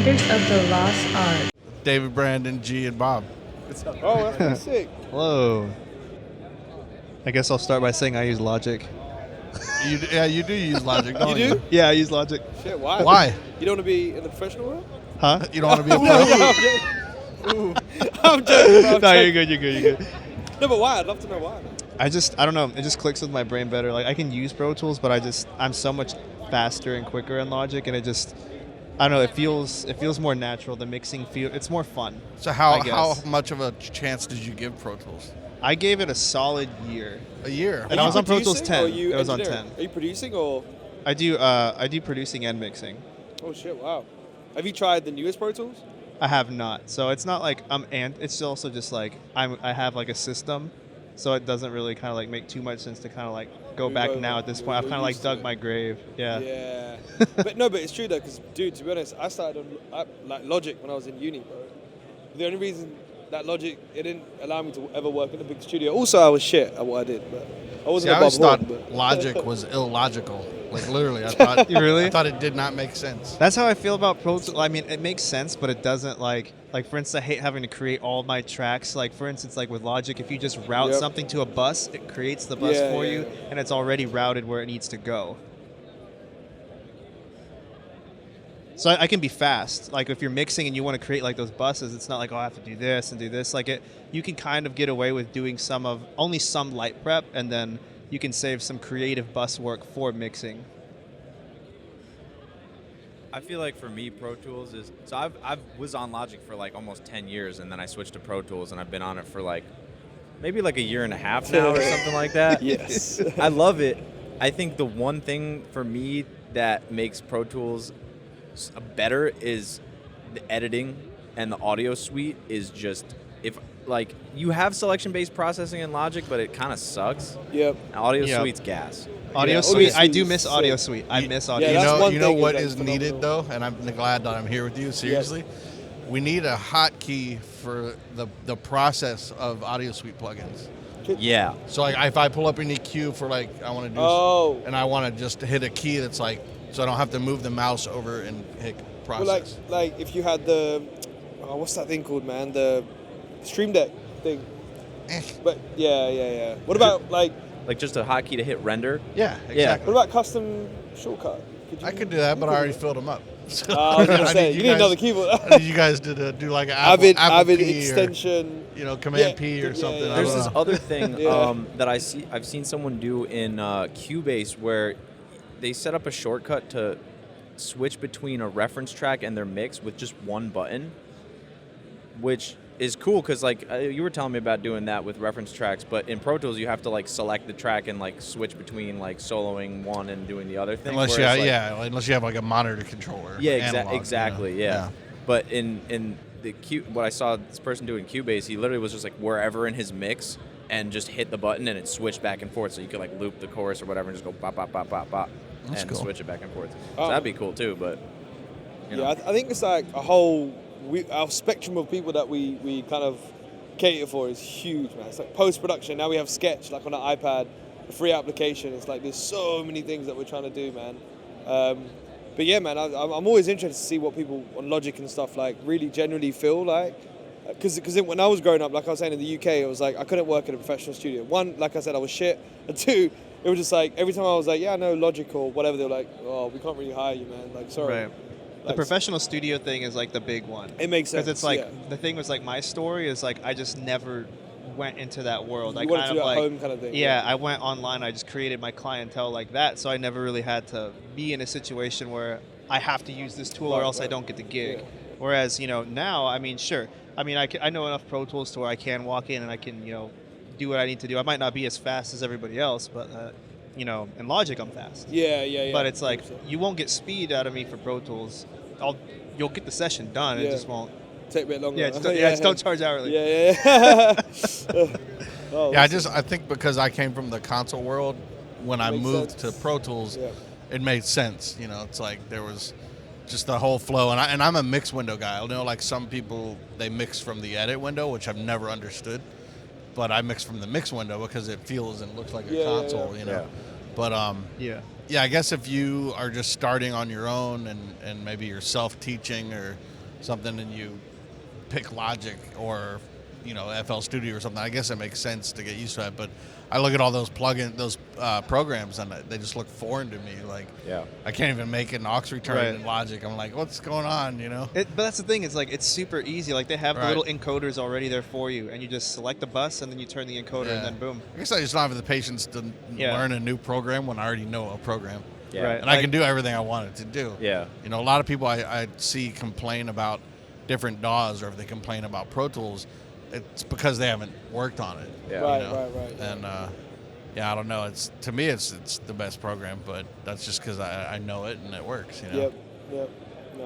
Traders of the Lost Art. David, Brandon, G, and Bob. Oh, that's pretty sick. Hello. I guess I'll start by saying I use Logic. You do use Logic, don't you? You do? Yeah, I use Logic. Shit, why? Why? You don't want to be in the professional world? Huh? You don't want to be a pro? Ooh. I'm joking, bro. No, you're good. No, but why? I'd love to know why. I don't know. It just clicks with my brain better. Like, I can use Pro Tools, but I'm so much faster and quicker in Logic, and I don't know. It feels more natural. The mixing it's more fun. So how much of a chance did you give Pro Tools? I gave it a solid year. A year. And I was on Pro Tools 10. It was on 10. Are you producing or? I do producing and mixing. Oh shit! Wow. Have you tried the newest Pro Tools? I have not. So it's not like it's also just like I have like a system, so it doesn't really kind of like make too much sense to kind of like go back now at this point. I've kind of like dug my grave. Yeah. Yeah. but it's true though, because dude, to be honest, I started on like Logic when I was in uni, bro. The only reason that Logic, it didn't allow me to ever work in a big studio. Also, I was shit at what I did, but I wasn't I always above thought board, but Logic was illogical. Like literally, I thought. Really? I thought it did not make sense. That's how I feel about Pro Tools. I mean, it makes sense, but it doesn't like for instance, I hate having to create all my tracks. Like for instance, like with Logic, if you just route something to a bus, it creates the bus for you, and it's already routed where it needs to go. So I can be fast. Like if you're mixing and you want to create like those buses, it's not like, oh, I have to do this and do this. Like you can kind of get away with doing only some light prep, and then you can save some creative bus work for mixing. I feel like for me, Pro Tools is so I was on Logic for like almost 10 years, and then I switched to Pro Tools, and I've been on it for like maybe like a year and a half now or something like that. Yes. I love it. I think the one thing for me that makes Pro Tools better is the editing, and the audio suite is just like you have selection-based processing in Logic, but it kind of sucks. Yep. Audio suite's gas. Audio Suite, I do miss Audio Suite. I miss Audio Suite. You know what is needed though, and I'm glad that I'm here with you. Seriously, we need a hotkey for the process of Audio Suite plugins. Yeah. So like, if I pull up an EQ for like I want to do, and I want to just hit a key that's like, so I don't have to move the mouse over and hit process. Well, like if you had the, what's that thing called, man? The Stream Deck thing. But yeah. What about like just a hotkey to hit render? Yeah, exactly. What about custom shortcut? I could do that, but I already filled them up. So I was gonna say you need another keyboard. I need you guys to do like an Apple P extension, or, Command P or something. Yeah. There's this other thing that I've seen someone do in Cubase where they set up a shortcut to switch between a reference track and their mix with just one button, which is cool because like you were telling me about doing that with reference tracks, but in Pro Tools you have to like select the track and like switch between like soloing one and doing the other thing. Unless you have like a monitor controller. Yeah, exactly. Yeah. But in the what I saw this person do in Cubase, he literally was just like wherever in his mix and just hit the button and it switched back and forth, so you could like loop the chorus or whatever and just go bop bop bop bop bop and cool. switch it back and forth. So that'd be cool too. But I think it's like a whole. Our spectrum of people that we kind of cater for is huge, man. It's like post-production. Now we have Sketch, like on an iPad, a free application. It's like there's so many things that we're trying to do, man. But yeah, man, I'm always interested to see what people on Logic and stuff like really genuinely feel like. Because when I was growing up, like I was saying in the UK, it was like I couldn't work in a professional studio. One, like I said, I was shit. And two, it was just like every time I was like, yeah, I know Logic or whatever, they were like, oh, we can't really hire you, man. Like, sorry. Right. The professional studio thing is like the big one. It makes sense. Because it's like the thing was like my story is like I just never went into that world. You wanted to do at home kind of thing. Yeah, I went online. I just created my clientele like that, so I never really had to be in a situation where I have to use this tool or else I don't get the gig. Yeah. Whereas now, I mean, sure. I mean, I know enough Pro Tools to where I can walk in and I can do what I need to do. I might not be as fast as everybody else, but in Logic I'm fast. Yeah. But it's like you won't get speed out of me for Pro Tools. You'll get the session done. It just won't take a bit longer. Yeah, just don't charge hourly. Yeah. I think because I came from the console world, when I moved to Pro Tools, it made sense. It's like there was just the whole flow, and I'm a mix window guy. I know like some people they mix from the edit window, which I've never understood, but I mix from the mix window because it feels and looks like a console. But I guess if you are just starting on your own and maybe you're self-teaching or something and you pick Logic or FL Studio or something, I guess it makes sense to get used to it. But I look at all those those programs, and they just look foreign to me. Like, I can't even make an aux return in Logic. I'm like, what's going on? But that's the thing. It's like it's super easy. Like they have the little encoders already there for you, and you just select the bus, and then you turn the encoder, and then boom. I guess I just don't have the patience to learn a new program when I already know a program. Yeah. Right. And I can do everything I wanted to do. Yeah. A lot of people I see complain about different DAWs, or if they complain about Pro Tools, it's because they haven't worked on it. Yeah. Right. And I don't know. To me, it's the best program, but that's just because I know it and it works. Yep. No,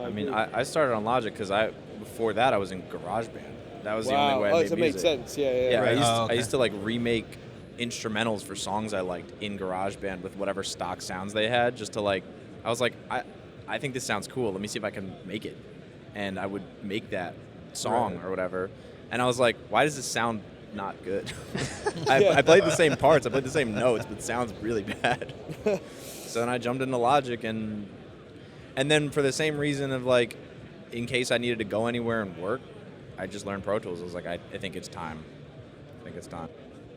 I mean, agree. I started on Logic because before that I was in GarageBand. That was the only way I made so it music. makes sense. Yeah. Yeah, Right. I used to like remake instrumentals for songs I liked in GarageBand with whatever stock sounds they had, just to I was like, I think this sounds cool. Let me see if I can make it. And I would make that song or whatever. And I was like, why does this sound not good? I played the same parts, I played the same notes, but it sounds really bad. So then I jumped into Logic, and then for the same reason of in case I needed to go anywhere and work, I just learned Pro Tools. I was like, I think it's time.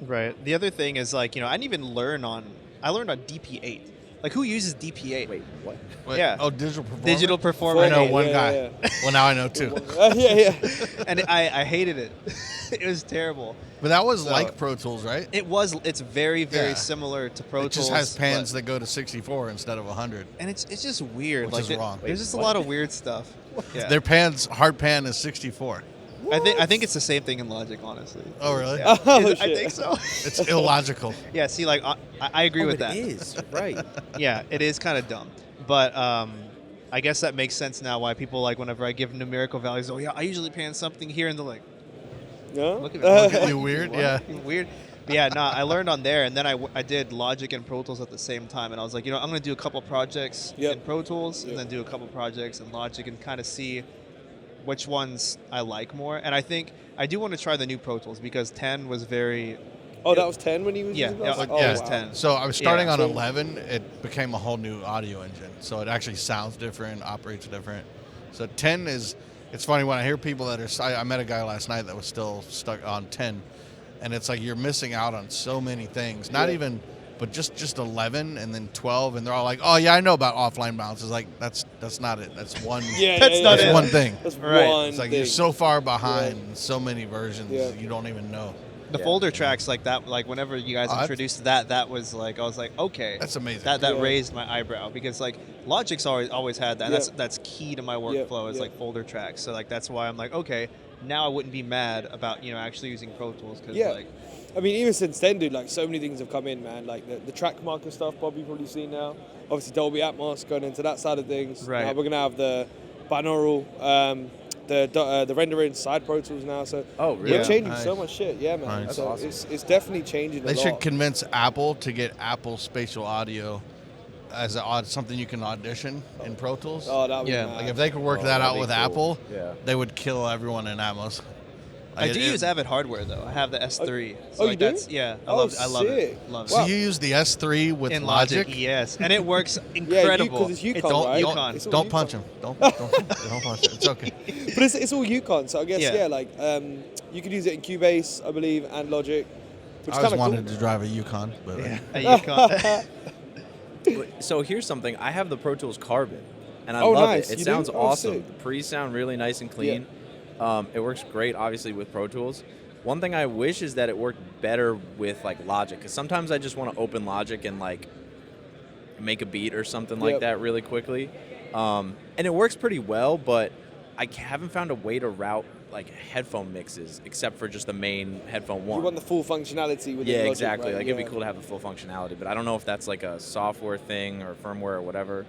Right. The other thing is I didn't even learn on. I learned on DP8. Like, who uses DP8? Wait, what? Yeah. Oh, Digital Performer? Digital Performer. I know Yeah, one yeah, guy. yeah. Well, now I know two. Yeah. And I hated it. It was terrible. But that was like Pro Tools, right? It's very, very Yeah. similar to Pro It Tools. just has pans but- that go to 64 instead of 100. and it's just weird. Which is wrong. There's just a lot of weird stuff. Yeah. Their hard pan is 64. I think it's the same thing in Logic, honestly. Oh, really? Yeah. Oh, I shit. think so. It's illogical. Yeah, see, I agree with that. It is, right. Yeah, it is kind of dumb. But I guess that makes sense now why people, whenever I give numerical values, oh, yeah, I usually pan something here, and they're like, No? look at Look me. at you weird? What? Yeah. Weird. But yeah, no, I learned on there, and then I did Logic and Pro Tools at the same time, and I was like, I'm going to do a couple projects in Pro Tools, and then do a couple projects in Logic, and kind of see which ones I like more. And I think I do want to try the new Pro Tools, because 10 was very... Oh, that was 10 when he was Yeah, using yeah, those? it was wow. 10. So I was starting Yeah. on 11. It became a whole new audio engine. So it actually sounds different, operates different. So 10 is... It's funny when I hear people that are... I met a guy last night that was still stuck on 10. And it's like you're missing out on so many things. Not even... But just 11 and then 12, and they're all like, "Oh yeah, I know about offline bounces." Like that's not it. That's one. That's not That's it. one thing. That's Right. one It's like thing. you're so far behind so many versions you don't even know. The folder tracks like that, whenever you guys introduced that was I was like, okay, That's amazing. That raised my eyebrow, because Logic's always had that. Yeah. That's key to my workflow is folder tracks. So that's why I'm like, okay, now I wouldn't be mad about actually using Pro Tools, because I mean, even since then, dude, so many things have come in, man. Like the track marker stuff, Bobby probably seen now. Obviously, Dolby Atmos going into that side of things. Right. Now we're gonna have the binaural, the rendering side Pro Tools now. So really? we're changing Nice. so much shit. Yeah, man. Nice. So That's awesome. it's definitely changing. They a should lot. convince Apple to get Apple Spatial Audio as something you can audition in Pro Tools. Oh, that would Yeah. be mad. Like if they could work that that'd out be with cool. Apple, Yeah. they would kill everyone in Atmos. I do use Avid hardware though. I have the S3. So you do? that's, yeah, I Oh, love it. sick. Love So it. you use the S3 with In Logic? yes, and it works Yeah, incredible. because it's Yukon, all right? Yukon. It's all Don't Yukon. punch him. Don't punch him. It's okay. But it's all Yukon, so I guess you could use it in Cubase, I believe, and Logic. Which I is always kind of wanted cool. to drive a Yukon, but A Yukon. So here's something. I have the Pro Tools Carbon, and I Oh, love nice. it. It You do? sounds Oh, awesome. sick. The pre's sound really nice and clean. It works great, obviously, with Pro Tools. One thing I wish is that it worked better with Logic, because sometimes I just want to open Logic and make a beat or something like that really quickly. And it works pretty well, but I haven't found a way to route headphone mixes except for just the main headphone one. You want the full functionality with Yeah, Logic, exactly. right? It'd be cool to have the full functionality, but I don't know if that's a software thing or firmware or whatever.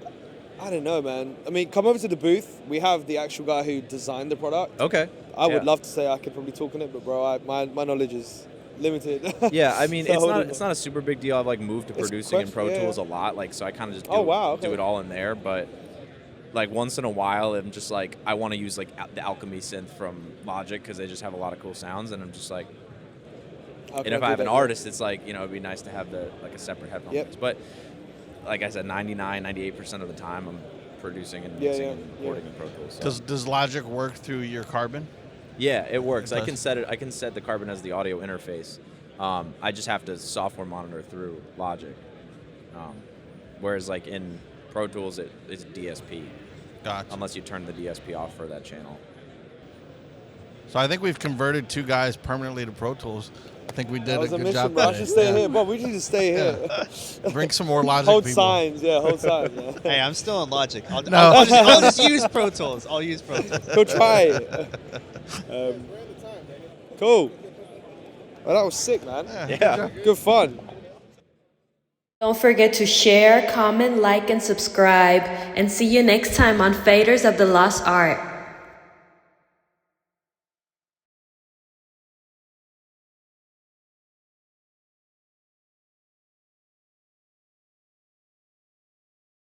I don't know, man. I mean, come over to the booth. We have the actual guy who designed the product. Okay. I would love to say I could probably talk on it, but bro, my knowledge is limited. Yeah, I mean, So it's hold not on. it's not a super big deal. I've moved to It's producing in quite- Pro yeah. Tools a lot, so I kind of just do, Oh, wow, okay. do it all in there. But once in a while, I'm just I want to use the Alchemy synth from Logic because they just have a lot of cool sounds, and I'm just Okay, and if I'll I do have an that, artist, it's it'd be nice to have a separate headphone Yep. mix. But like I said, 99, 98% of the time, producing and Yeah, mixing yeah, and recording in Pro Tools. So. Does Logic work through your Carbon? Yeah, it works. It I can set the Carbon as the audio interface. I just have to software monitor through Logic. Whereas like in Pro Tools, it's DSP. Gotcha. Unless you turn the DSP off for that channel. So I think we've converted 2 guys permanently to Pro Tools. I think we did That was a a good mission, job. bro. I today. should stay Yeah. here, bro. We need to stay here. Bring some more Logic Hold people. signs, yeah, hold signs. Yeah. Hey, I'm still in Logic. I'll No. just use Pro Tools. I'll use Pro Tools. Go try it. Cool. Well, that was sick, man. Yeah. Good fun. Don't forget to share, comment, like, and subscribe. And see you next time on Faders of the Lost Art.